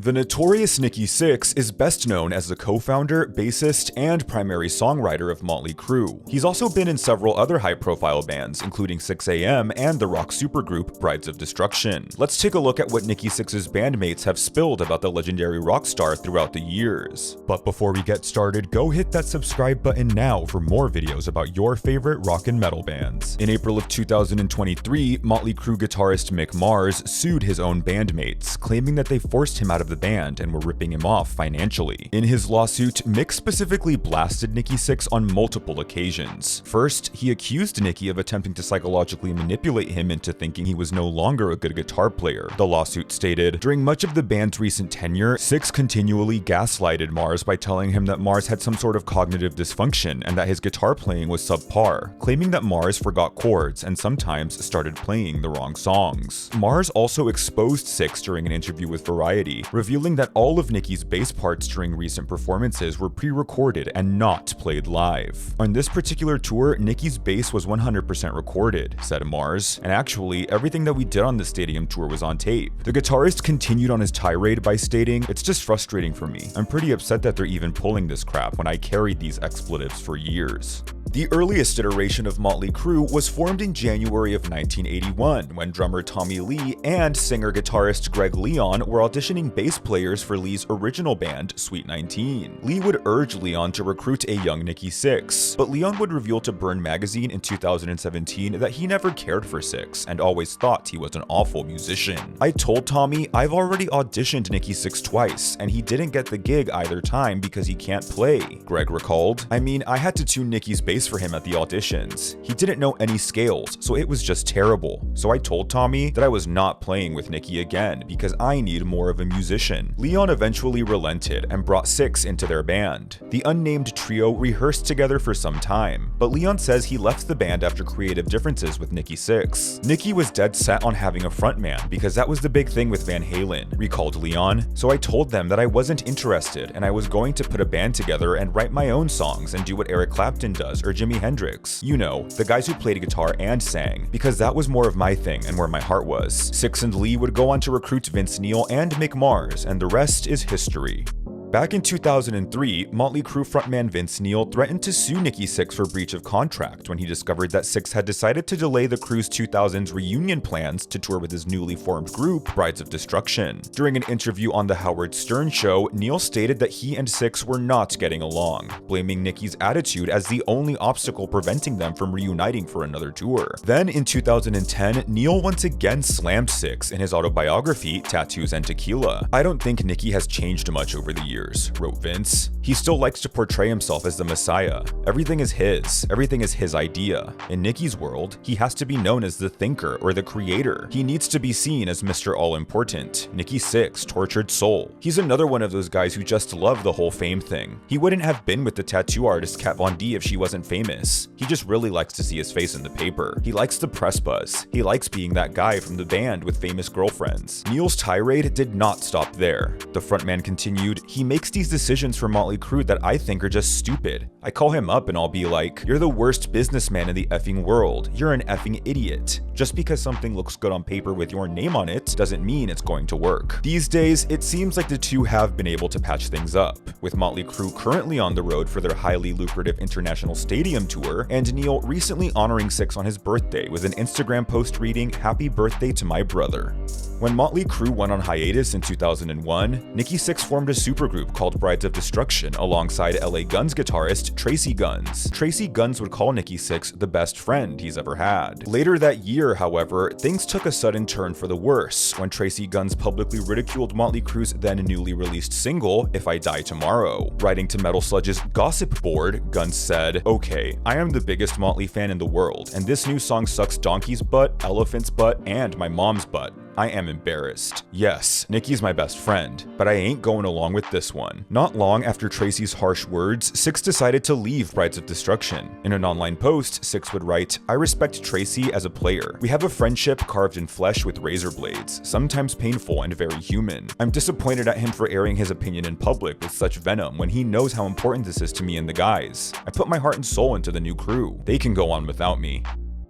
The notorious Nikki Sixx is best known as the co-founder, bassist, and primary songwriter of Motley Crue. He's also been in several other high-profile bands, including 6am and the rock supergroup Brides of Destruction. Let's take a look at what Nikki Sixx's bandmates have spilled about the legendary rock star throughout the years. But before we get started, go hit that subscribe button now for more videos about your favorite rock and metal bands. In April of 2023, Motley Crue guitarist Mick Mars sued his own bandmates, claiming that they forced him out of the band and were ripping him off financially. In his lawsuit, Mick specifically blasted Nikki Sixx on multiple occasions. First, he accused Nikki of attempting to psychologically manipulate him into thinking he was no longer a good guitar player. The lawsuit stated, during much of the band's recent tenure, Sixx continually gaslighted Mars by telling him that Mars had some sort of cognitive dysfunction and that his guitar playing was subpar, claiming that Mars forgot chords and sometimes started playing the wrong songs. Mars also exposed Sixx during an interview with Variety, revealing that all of Nikki's bass parts during recent performances were pre-recorded and not played live. On this particular tour, Nikki's bass was 100% recorded, said Mars, and actually, everything that we did on the stadium tour was on tape. The guitarist continued on his tirade by stating, "It's just frustrating for me. I'm pretty upset that they're even pulling this crap when I carried these expletives for years." The earliest iteration of Motley Crue was formed in January of 1981 when drummer Tommy Lee and singer-guitarist Greg Leon were auditioning bass players for Lee's original band, Sweet 19. Lee would urge Leon to recruit a young Nikki Sixx, but Leon would reveal to Burn magazine in 2017 that he never cared for Sixx and always thought he was an awful musician. "I told Tommy I've already auditioned Nikki Sixx twice, and he didn't get the gig either time because he can't play," Greg recalled. "I mean, I had to tune Nikki's bass for him at the auditions. He didn't know any scales, so it was just terrible. So I told Tommy that I was not playing with Nikki again because I need more of a musician." Leon eventually relented and brought Sixx into their band. The unnamed trio rehearsed together for some time, but Leon says he left the band after creative differences with Nikki Sixx. Nikki was dead set on having a frontman because that was the big thing with Van Halen, recalled Leon. "So I told them that I wasn't interested and I was going to put a band together and write my own songs and do what Eric Clapton does or Jimi Hendrix. You know, the guys who played guitar and sang, because that was more of my thing and where my heart was." Sixx and Lee would go on to recruit Vince Neil and Mick Mars, and the rest is history. Back in 2003, Motley Crue frontman Vince Neil threatened to sue Nikki Sixx for breach of contract when he discovered that Sixx had decided to delay the Crue's 2000s reunion plans to tour with his newly formed group, Brides of Destruction. During an interview on The Howard Stern Show, Neil stated that he and Sixx were not getting along, blaming Nikki's attitude as the only obstacle preventing them from reuniting for another tour. Then in 2010, Neil once again slammed Sixx in his autobiography, Tattoos and Tequila. "I don't think Nikki has changed much over the years," wrote Vince. "He still likes to portray himself as the Messiah. Everything is his idea. In Nikki's world, he has to be known as the thinker or the creator. He needs to be seen as Mr. All-Important. Nikki Sixx, tortured soul. He's another one of those guys who just love the whole fame thing. He wouldn't have been with the tattoo artist Kat Von D if she wasn't famous. He just really likes to see his face in the paper. He likes the press buzz. He likes being that guy from the band with famous girlfriends." Neil's tirade did not stop there. The frontman continued, "He makes these decisions for Motley Crue that I think are just stupid. I call him up and I'll be like, 'You're the worst businessman in the effing world. You're an effing idiot. Just because something looks good on paper with your name on it doesn't mean it's going to work.'" These days, it seems like the two have been able to patch things up, with Motley Crue currently on the road for their highly lucrative international stadium tour, and Neil recently honoring Sixx on his birthday with an Instagram post reading, "Happy birthday to my brother." When Motley Crue went on hiatus in 2001, Nikki Sixx formed a supergroup called Brides of Destruction alongside LA Guns guitarist Tracii Guns. Tracii Guns would call Nikki Sixx the best friend he's ever had. Later that year, however, things took a sudden turn for the worse when Tracii Guns publicly ridiculed Motley Crue's then newly released single, "If I Die Tomorrow." Writing to Metal Sludge's Gossip Board, Guns said, "Okay, I am the biggest Motley fan in the world, and this new song sucks donkey's butt, elephant's butt, and my mom's butt. I am embarrassed. Yes, Nikki's my best friend, but I ain't going along with this one." Not long after Tracii's harsh words, Sixx decided to leave Brides of Destruction. In an online post, Sixx would write, "I respect Tracii as a player. We have a friendship carved in flesh with razor blades, sometimes painful and very human. I'm disappointed at him for airing his opinion in public with such venom when he knows how important this is to me and the guys. I put my heart and soul into the new crew. They can go on without me."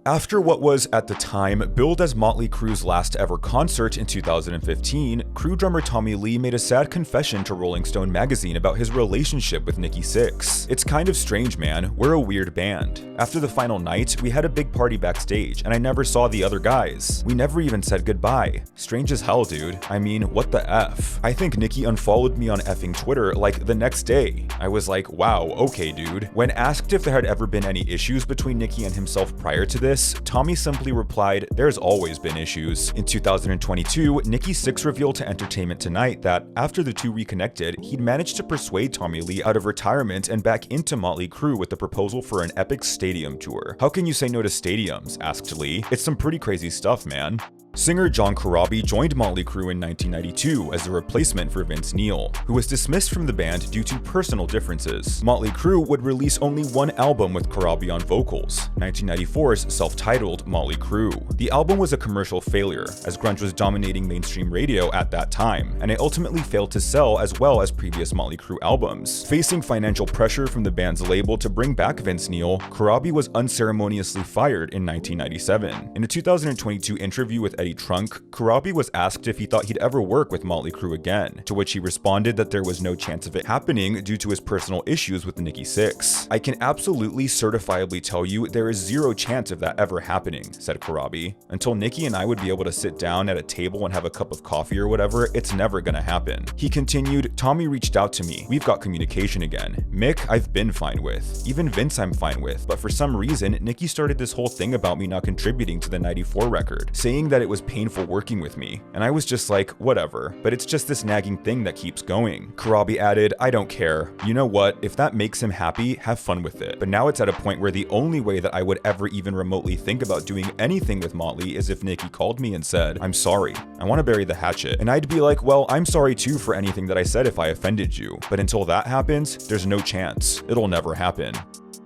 After what was, at the time, billed as Motley Crue's last ever concert in 2015, Crue drummer Tommy Lee made a sad confession to Rolling Stone magazine about his relationship with Nikki Sixx. "It's kind of strange, man. We're a weird band. After the final night, we had a big party backstage, and I never saw the other guys. We never even said goodbye. Strange as hell, dude. I mean, what the F? I think Nikki unfollowed me on effing Twitter like the next day. I was like, wow, okay, dude." When asked if there had ever been any issues between Nikki and himself prior to this, Tommy simply replied, "There's always been issues." In 2022, Nikki Sixx revealed to Entertainment Tonight that, after the two reconnected, he'd managed to persuade Tommy Lee out of retirement and back into Motley Crue with the proposal for an epic stadium tour. "How can you say no to stadiums?" asked Lee. "It's some pretty crazy stuff, man." Singer John Corabi joined Motley Crue in 1992 as a replacement for Vince Neil, who was dismissed from the band due to personal differences. Motley Crue would release only one album with Corabi on vocals, 1994's self-titled Motley Crue. The album was a commercial failure, as grunge was dominating mainstream radio at that time, and it ultimately failed to sell as well as previous Motley Crue albums. Facing financial pressure from the band's label to bring back Vince Neil, Corabi was unceremoniously fired in 1997. In a 2022 interview with Eddie Trunk, Corabi was asked if he thought he'd ever work with Motley Crue again, to which he responded that there was no chance of it happening due to his personal issues with Nikki Sixx. "I can absolutely certifiably tell you there is zero chance of that ever happening," said Corabi. "Until Nikki and I would be able to sit down at a table and have a cup of coffee or whatever, it's never gonna happen." He continued, "Tommy reached out to me. We've got communication again. Mick, I've been fine with. Even Vince I'm fine with, but for some reason, Nikki started this whole thing about me not contributing to the '94 record, saying that it was painful working with me, and I was just like, whatever, but it's just this nagging thing that keeps going." Corabi added, "I don't care. You know what? If that makes him happy, have fun with it. But now it's at a point where the only way that I would ever even remotely think about doing anything with Motley is if Nikki called me and said, 'I'm sorry. I want to bury the hatchet.' And I'd be like, well, I'm sorry too for anything that I said if I offended you. But until that happens, there's no chance. It'll never happen."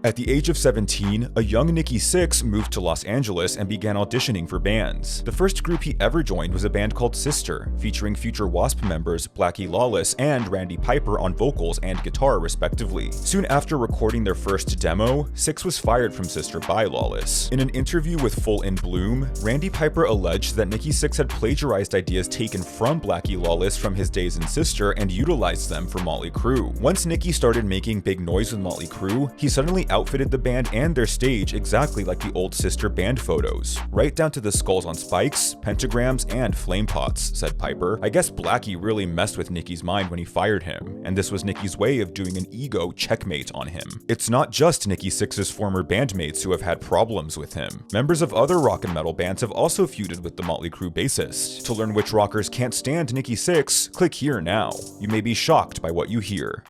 At the age of 17, a young Nikki Sixx moved to Los Angeles and began auditioning for bands. The first group he ever joined was a band called Sister, featuring future Wasp members Blackie Lawless and Randy Piper on vocals and guitar respectively. Soon after recording their first demo, Sixx was fired from Sister by Lawless. In an interview with Full in Bloom, Randy Piper alleged that Nikki Sixx had plagiarized ideas taken from Blackie Lawless from his days in Sister and utilized them for Motley Crue. Once Nikki started making big noise with Motley Crue, he suddenly outfitted the band and their stage exactly like the old Sister band photos, right down to the skulls on spikes, pentagrams, and flame pots, said Piper. "I guess Blackie really messed with Nikki's mind when he fired him, and this was Nikki's way of doing an ego checkmate on him." It's not just Nikki Sixx's former bandmates who have had problems with him. Members of other rock and metal bands have also feuded with the Motley Crue bassist. To learn which rockers can't stand Nikki Sixx, click here now. You may be shocked by what you hear.